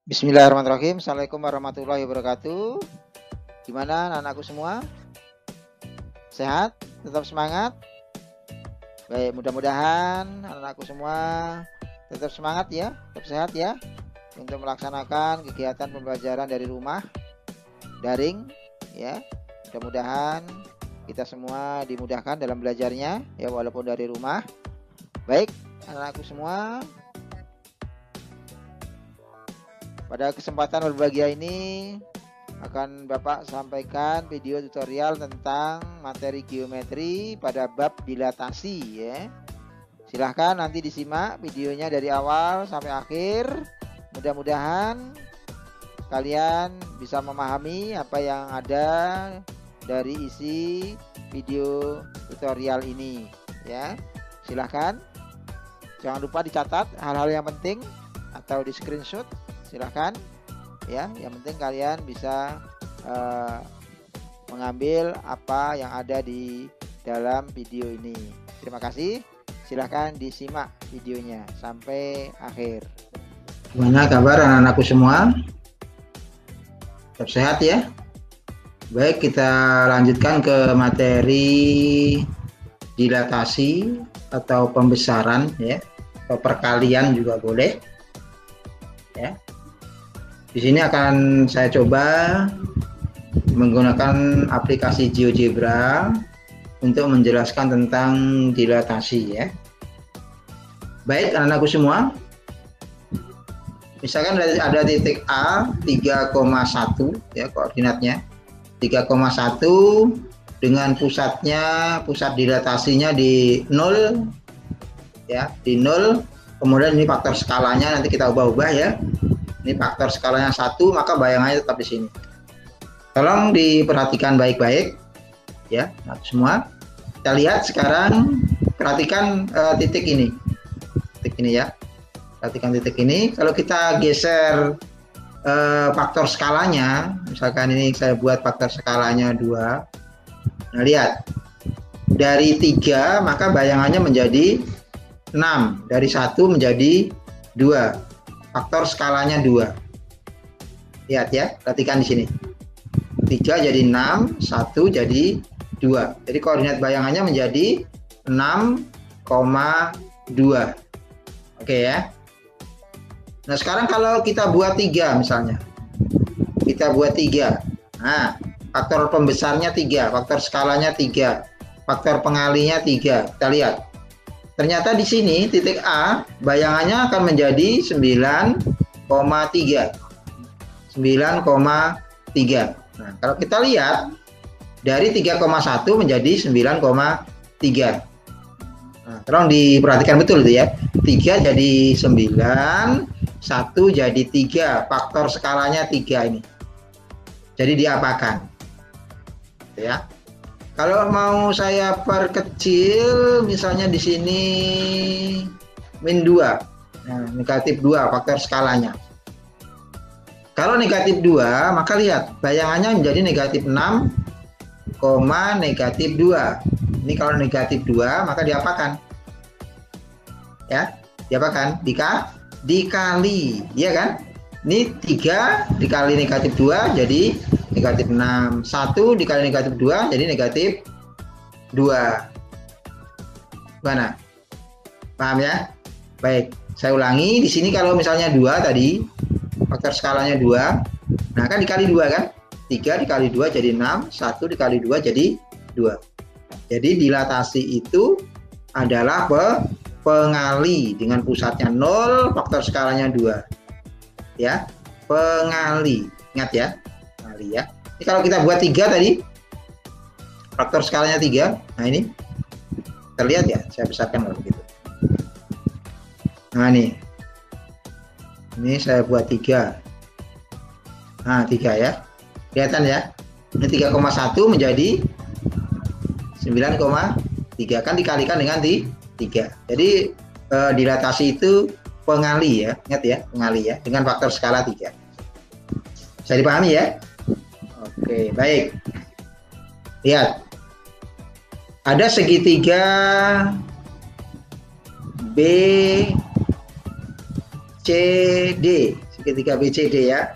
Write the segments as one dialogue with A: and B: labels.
A: Bismillahirrahmanirrahim. Assalamualaikum warahmatullahi wabarakatuh. Gimana anak-anakku semua? Sehat? Tetap semangat? Baik, mudah-mudahan anak-anakku semua tetap semangat ya, tetap sehat ya, untuk melaksanakan kegiatan pembelajaran dari rumah, daring ya. Mudah-mudahan kita semua dimudahkan dalam belajarnya ya, walaupun dari rumah. Baik, anak-anakku semua, pada kesempatan berbahagia ini akan Bapak sampaikan video tutorial tentang materi geometri pada bab dilatasi ya. Silahkan nanti disimak videonya dari awal sampai akhir. Mudah-mudahan kalian bisa memahami apa yang ada dari isi video tutorial ini ya. Silahkan, jangan lupa dicatat hal-hal yang penting atau di screenshot. Silahkan ya, yang penting kalian bisa mengambil apa yang ada di dalam video ini. Terima kasih, silahkan disimak videonya sampai akhir.
B: Gimana kabar anak-anakku semua? Tetap sehat ya? Baik, kita lanjutkan ke materi dilatasi atau pembesaran ya, atau perkalian juga boleh ya. Di sini akan saya coba menggunakan aplikasi GeoGebra untuk menjelaskan tentang dilatasi ya. Baik anak-anakku semua, misalkan ada titik A 3,1 ya, koordinatnya 3,1 dengan pusat dilatasinya di 0 ya, di 0. Kemudian ini faktor skalanya nanti kita ubah-ubah ya. Ini faktor skalanya 1, maka bayangannya tetap di sini. Tolong diperhatikan baik-baik ya, nah, semua. Kita lihat sekarang, perhatikan titik ini ya. Perhatikan titik ini. Kalau kita geser faktor skalanya, misalkan ini saya buat faktor skalanya 2. Nah, lihat. Dari 3, maka bayangannya menjadi 6. Dari 1 menjadi 2. Faktor skalanya 2. Lihat ya, perhatikan di sini. 3 jadi 6, 1 jadi 2. Jadi koordinat bayangannya menjadi 6,2. Oke ya. Nah, sekarang kalau kita buat 3 misalnya. Kita buat 3. Nah, faktor pembesarnya 3, faktor skalanya 3, faktor pengalinya 3. Kita lihat. Ternyata di sini titik A bayangannya akan menjadi 9,3. 9,3. Nah, kalau kita lihat dari 3,1 menjadi 9,3. Nah, tolong diperhatikan betul itu ya. 3 jadi 9, 1 jadi 3, faktor skalanya 3 ini. Jadi diapakan? Ya. Kalau mau saya perkecil, misalnya di sini min 2, nah, negatif 2 faktor skalanya. Kalau negatif 2, maka lihat bayangannya menjadi negatif 6, negatif 2. Ini kalau negatif 2, maka diapakan? Ya, diapakan? Dikali, ya kan? Ini 3 dikali negatif 2 jadi negatif 6. 1 dikali negatif 2 jadi negatif 2. Gimana? Paham ya? Baik, saya ulangi. Di sini kalau misalnya 2 tadi, faktor skalanya 2. Nah, kan dikali 2 kan? 3 dikali 2 jadi 6, 1 dikali 2 jadi 2. Jadi dilatasi itu adalah pengali dengan pusatnya 0, faktor skalanya 2. Ya, pengali. Ingat ya, pengali ya. Ini kalau kita buat 3 tadi, faktor skalanya 3. Nah, ini terlihat ya, saya besarkan kalau begitu. Nah, ini saya buat 3. Nah, 3 ya. Kelihatan ya. Ini 3,1 menjadi 9,3, kan dikalikan dengan 3. Jadi dilatasi itu pengali ya, ingat ya, pengali ya, dengan faktor skala 3. Bisa dipahami ya? Oke, baik. Lihat. Ada segitiga B C D. segitiga BCD ya.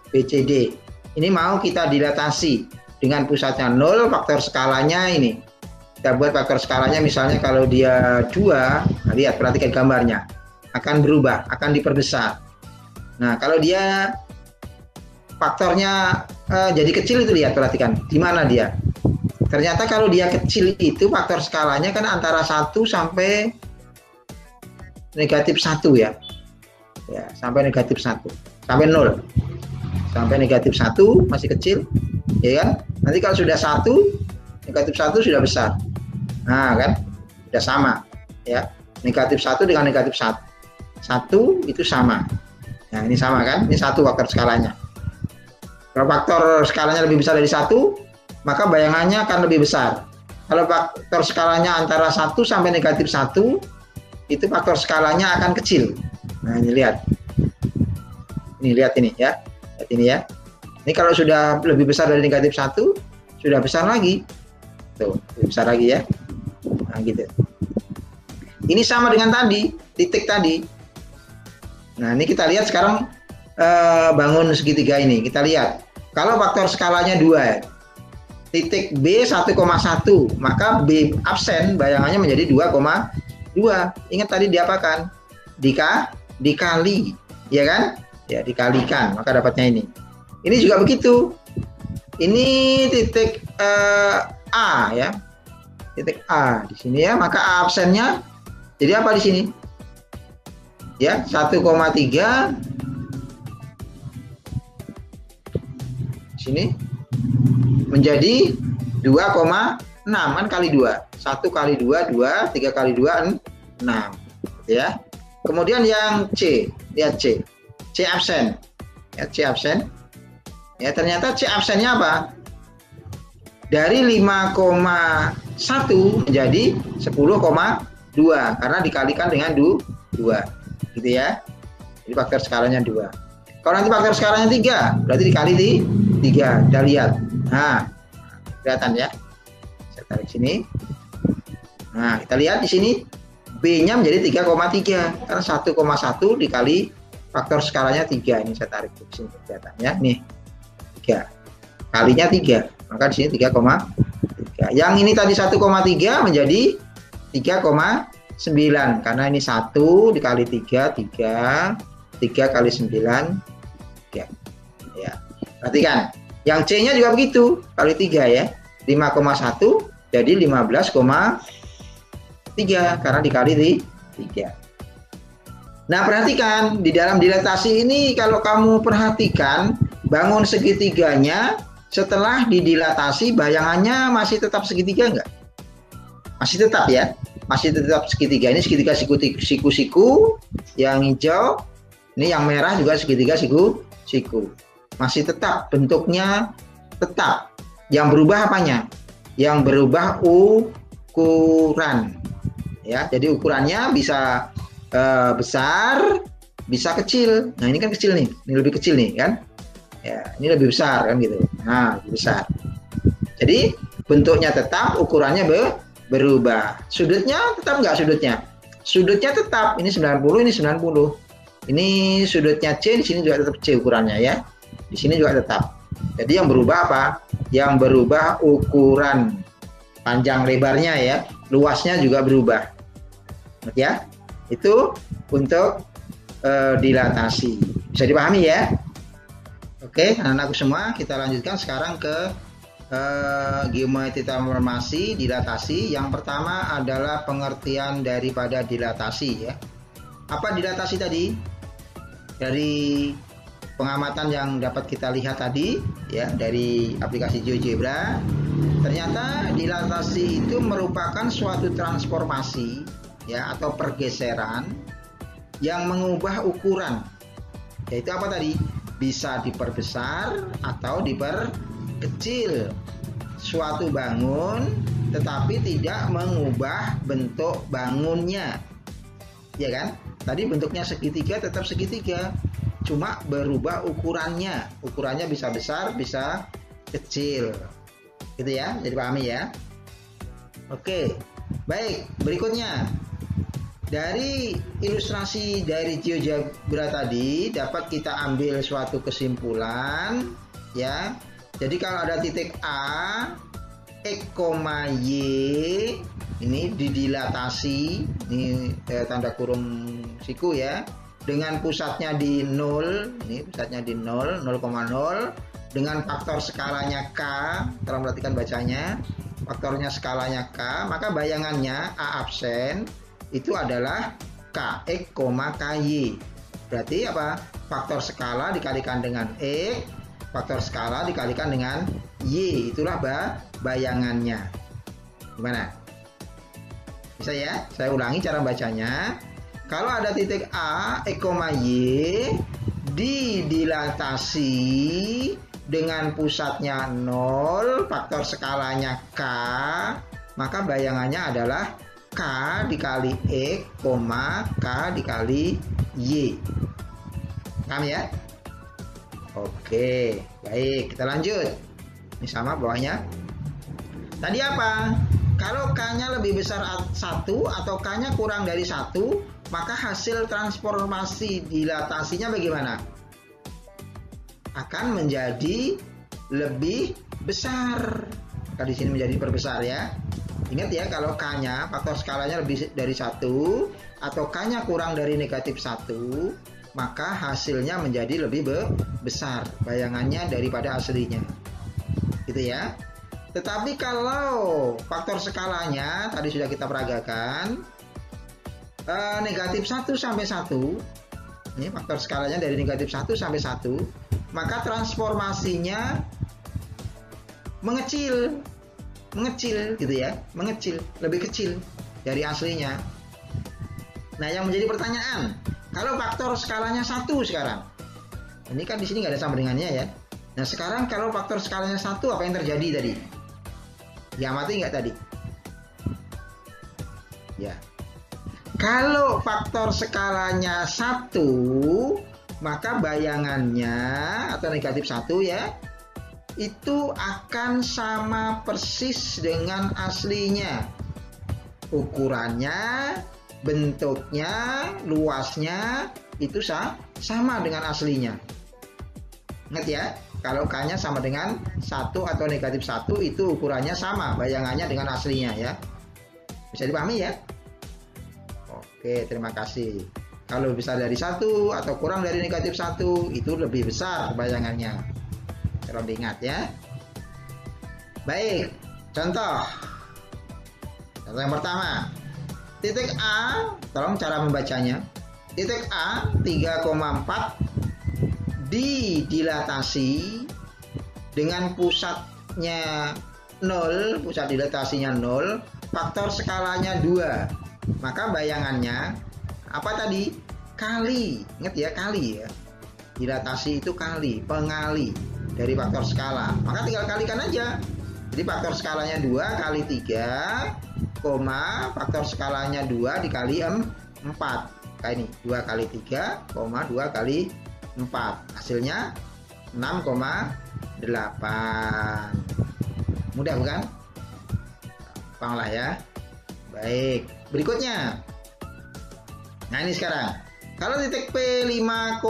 B: BCD. Ini mau kita dilatasi dengan pusatnya 0, faktor skalanya ini. Kita buat faktor skalanya misalnya kalau dia 2, nah lihat perhatikan gambarnya. Akan berubah, akan diperbesar. Nah, kalau dia faktornya jadi kecil itu lihat perhatikan di mana dia. Ternyata kalau dia kecil itu faktor skalanya kan antara 1 sampai negatif 1 ya. Ya, sampai negatif 1. Sampai 0. Sampai negatif 1 masih kecil, ya kan? Nanti kalau sudah 1, negatif 1 sudah besar. Nah, kan? Sudah sama, ya. Negatif 1 dengan negatif 1. 1 itu sama. Nah, ini sama kan? Ini 1 faktor skalanya. Kalau faktor skalanya lebih besar dari 1, maka bayangannya akan lebih besar. Kalau faktor skalanya antara 1 sampai negatif 1, itu faktor skalanya akan kecil. Nah, ini lihat. Ini lihat ini ya. Lihat ini ya. Ini kalau sudah lebih besar dari negatif 1, sudah besar lagi. Tuh, lebih besar lagi ya. Nah, gitu. Ini sama dengan tadi, titik tadi. Nah, ini kita lihat sekarang bangun segitiga ini. Kita lihat. Kalau faktor skalanya 2, titik B 1,1, maka B absen bayangannya menjadi 2,2. Ingat tadi diapakan? Dikali, ya kan? Ya, dikalikan, maka dapatnya ini. Ini juga begitu. Ini titik A ya. Titik A di sini ya, maka A absennya jadi apa di sini? Ya, 1,3 sini menjadi 2,6 kan kali 2. 1 kali 2 2, 3 kali 2 6. Ya. Kemudian yang C, lihat C. C absen. Ya, C absen. Ya, ternyata C absennya apa? Dari 5,1 menjadi 10,2 karena dikalikan dengan 2. Gitu ya. Jadi faktor skalanya 2. Kalau nanti faktor skalanya 3, berarti dikali 3. Kita lihat. Nah, kelihatan ya. Saya tarik sini. Nah, kita lihat di sini B-nya menjadi 3,3 karena 1,1 dikali faktor skalanya 3. Ini saya tarik ke sini kelihatan ya. Nih. 3. Kalinya 3. Maka di sini 3,3. Yang ini tadi 1,3 menjadi 3,9 karena ini 1 dikali 3 kali 9 3. Ya. Perhatikan. Yang C-nya juga begitu, kali 3 ya. 5,1 jadi 15,3 karena dikali 3. Nah, perhatikan di dalam dilatasi ini kalau kamu perhatikan bangun segitiganya setelah didilatasi bayangannya masih tetap segitiga enggak? Masih tetap ya. Masih tetap segitiga. Ini segitiga siku-siku, yang hijau, ini yang merah juga segitiga siku-siku. Masih tetap bentuknya tetap. Yang berubah apanya? Yang berubah ukuran. Ya, jadi ukurannya bisa besar, bisa kecil. Nah, ini kan kecil nih. Ini lebih kecil nih kan? Ya, ini lebih besar kan gitu. Nah, lebih besar. Jadi bentuknya tetap, ukurannya berubah. Sudutnya tetap nggak sudutnya? Sudutnya tetap. Ini 90, ini 90. Ini sudutnya C, di sini juga tetap C ukurannya ya. Di sini juga tetap. Jadi yang berubah apa? Yang berubah ukuran panjang lebarnya ya. Luasnya juga berubah. Ya. Itu untuk dilatasi. Bisa dipahami ya? Oke, anak-anakku semua, kita lanjutkan sekarang ke geometri transformasi dilatasi. Yang pertama adalah pengertian daripada dilatasi ya. Apa dilatasi tadi? Dari pengamatan yang dapat kita lihat tadi ya dari aplikasi GeoGebra, ternyata dilatasi itu merupakan suatu transformasi ya atau pergeseran yang mengubah ukuran. Yaitu apa tadi? Bisa diperbesar atau diperkecil suatu bangun tetapi tidak mengubah bentuk bangunnya. Ya kan? Tadi bentuknya segitiga tetap segitiga. Cuma berubah ukurannya. Ukurannya bisa besar, bisa kecil. Gitu ya, jadi pahami ya. Oke, baik. Berikutnya, Dari ilustrasi dari GeoGebra tadi dapat kita ambil suatu kesimpulan ya. Jadi kalau ada titik A, X, Y ini didilatasi, ini tanda kurung siku ya, dengan pusatnya di 0, ini pusatnya di 0, 0,0, dengan faktor skalanya K, tolong perhatikan bacanya, faktornya skalanya K, maka bayangannya A absen itu adalah KX, KY. Berarti apa? Faktor skala dikalikan dengan X, faktor skala dikalikan dengan Y. Itulah bayangannya. Gimana? Bisa ya? Saya ulangi cara bacanya. Kalau ada titik A, X, Y didilatasi dengan pusatnya 0, faktor skalanya K, maka bayangannya adalah K dikali X, K dikali Y. Paham ya? Oke, baik, kita lanjut. Ini sama bawahnya. Tadi apa? Kalau K-nya lebih besar 1 atau K-nya kurang dari 1, maka hasil transformasi dilatasinya bagaimana? Akan menjadi lebih besar. Maka di sini menjadi perbesar ya. Ingat ya, kalau K-nya, faktor skalanya lebih dari 1 atau K-nya kurang dari negatif 1, maka hasilnya menjadi lebih besar bayangannya daripada aslinya. Gitu ya. Tetapi kalau faktor skalanya tadi sudah kita peragakan, negatif 1 sampai 1, ini faktor skalanya dari negatif 1 sampai 1, maka transformasinya mengecil gitu ya, mengecil, lebih kecil dari aslinya. Nah, yang menjadi pertanyaan, kalau faktor skalanya 1 sekarang, ini kan di sini nggak ada sama dengannya ya. Nah, sekarang kalau faktor skalanya 1, apa yang terjadi tadi? Diamati nggak tadi? Ya. Kalau faktor skalanya 1, maka bayangannya atau negatif 1 ya, itu akan sama persis dengan aslinya. Ukurannya, bentuknya, luasnya itu sama dengan aslinya. Ingat ya, kalau K-nya sama dengan 1 atau negatif 1, itu ukurannya sama, bayangannya dengan aslinya ya. Bisa dipahami ya? Oke, terima kasih. Kalau besar dari 1 atau kurang dari negatif 1, itu lebih besar bayangannya. Tolong diingat ya. Baik, contoh yang pertama, titik A, tolong cara membacanya. Titik A 3,4 didilatasi dengan pusatnya 0, pusat dilatasinya 0, faktor skalanya 2. Maka bayangannya apa tadi? Kali. Ingat ya, kali ya. Dilatasi itu kali, pengali dari faktor skala. Maka tinggal kalikan aja. Jadi faktor skalanya 2 kali 3, faktor skalanya 2 dikali 4. Kayak ini, 2 kali 3, 2 kali 4. Hasilnya 6,8. Mudah bukan? Gampang lah ya. Baik, berikutnya. Nah, ini sekarang. Kalau titik P 5,2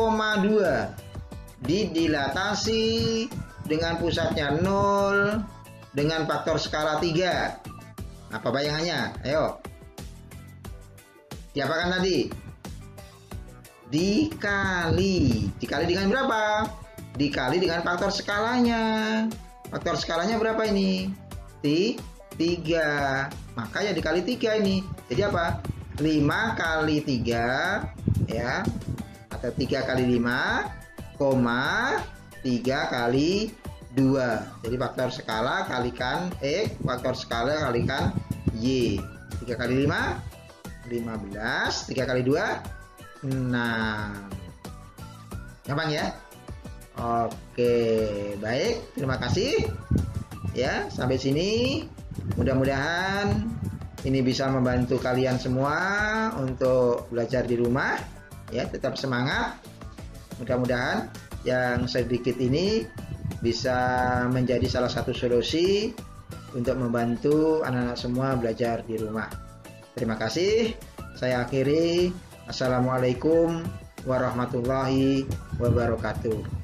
B: didilatasi dengan pusatnya 0 dengan faktor skala 3. Apa bayangannya? Ayo. Diapakan tadi? Dikali dengan berapa? Dikali dengan faktor skalanya. Faktor skalanya berapa ini? 3. Maka ya dikali 3 ini. Jadi apa? 5 kali 3 ya, atau 3 kali 5, 3 kali 2. Jadi faktor skala kalikan X, faktor skala kalikan Y. 3 kali 5, 15. 3 kali 2, 6. Gampang ya? Oke, baik. Terima kasih. Ya, sampai sini. Mudah-mudahan ini bisa membantu kalian semua untuk belajar di rumah. Ya, tetap semangat. Mudah-mudahan yang sedikit ini bisa menjadi salah satu solusi untuk membantu anak-anak semua belajar di rumah. Terima kasih. saya akhiri. Assalamualaikum warahmatullahi wabarakatuh.